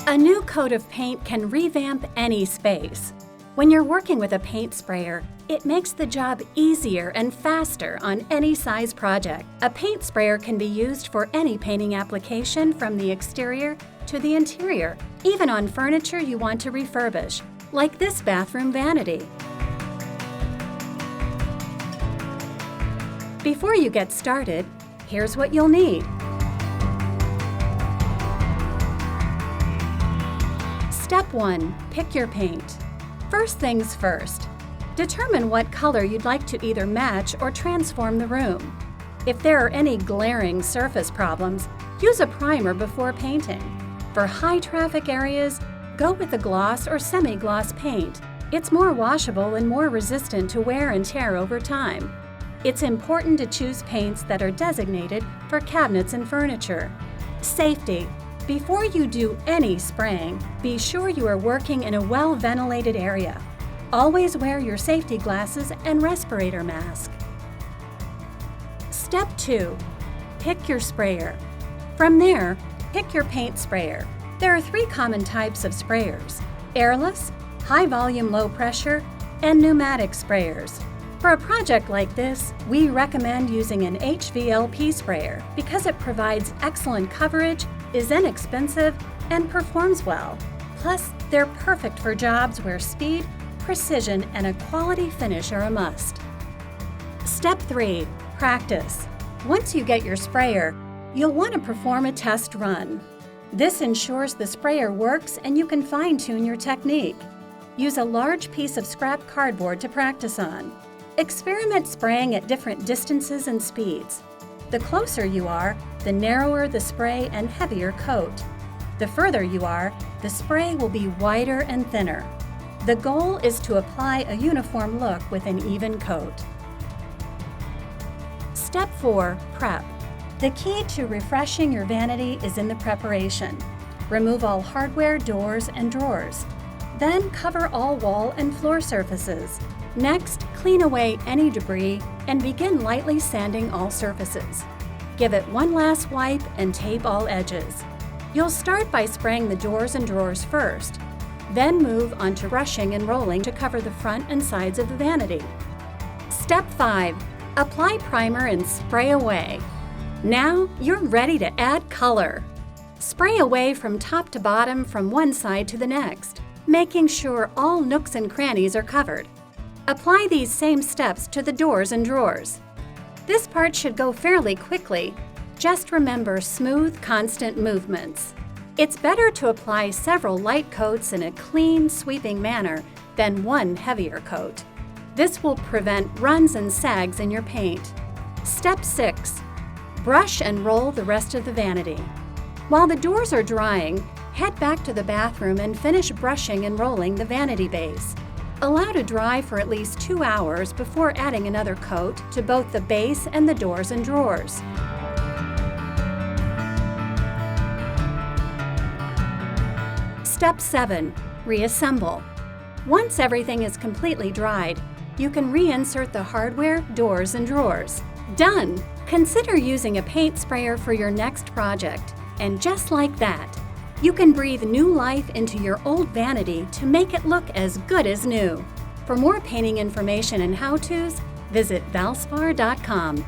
A new coat of paint can revamp any space. When you're working with a paint sprayer, it makes the job easier and faster on any size project. A paint sprayer can be used for any painting application from the exterior to the interior, even on furniture you want to refurbish, like this bathroom vanity. Before you get started, here's what you'll need. Step 1. Pick your paint. First things first, determine what color you'd like to either match or transform the room. If there are any glaring surface problems, use a primer before painting. For high traffic areas, go with a gloss or semi-gloss paint. It's more washable and more resistant to wear and tear over time. It's important to choose paints that are designated for cabinets and furniture. Safety. Before you do any spraying, be sure you are working in a well-ventilated area. Always wear your safety glasses and respirator mask. Step 2. Pick your sprayer. From there, pick your paint sprayer. There are 3 common types of sprayers: airless, high-volume low-pressure, and pneumatic sprayers. For a project like this, we recommend using an HVLP sprayer because it provides excellent coverage, is inexpensive, and performs well. Plus, they're perfect for jobs where speed, precision, and a quality finish are a must. Step 3. Practice. Once you get your sprayer, you'll want to perform a test run. This ensures the sprayer works and you can fine-tune your technique. Use a large piece of scrap cardboard to practice on. Experiment spraying at different distances and speeds. The closer you are, the narrower the spray and heavier coat. The further you are, the spray will be wider and thinner. The goal is to apply a uniform look with an even coat. Step 4. Prep. The key to refreshing your vanity is in the preparation. Remove all hardware, doors, and drawers. Then cover all wall and floor surfaces. Next, clean away any debris and begin lightly sanding all surfaces. Give it one last wipe and tape all edges. You'll start by spraying the doors and drawers first, then move on to brushing and rolling to cover the front and sides of the vanity. Step 5. Apply primer and spray away. Now you're ready to add color. Spray away from top to bottom from one side to the next, making sure all nooks and crannies are covered. Apply these same steps to the doors and drawers. This part should go fairly quickly. Just remember smooth, constant movements. It's better to apply several light coats in a clean, sweeping manner than one heavier coat. This will prevent runs and sags in your paint. Step 6. Brush and roll the rest of the vanity. While the doors are drying, head back to the bathroom and finish brushing and rolling the vanity base. Allow to dry for at least 2 hours before adding another coat to both the base and the doors and drawers. Step 7. Reassemble. Once everything is completely dried, you can reinsert the hardware, doors, and drawers. Done! Consider using a paint sprayer for your next project. And just like that, you can breathe new life into your old vanity to make it look as good as new. For more painting information and how-tos, visit valspar.com.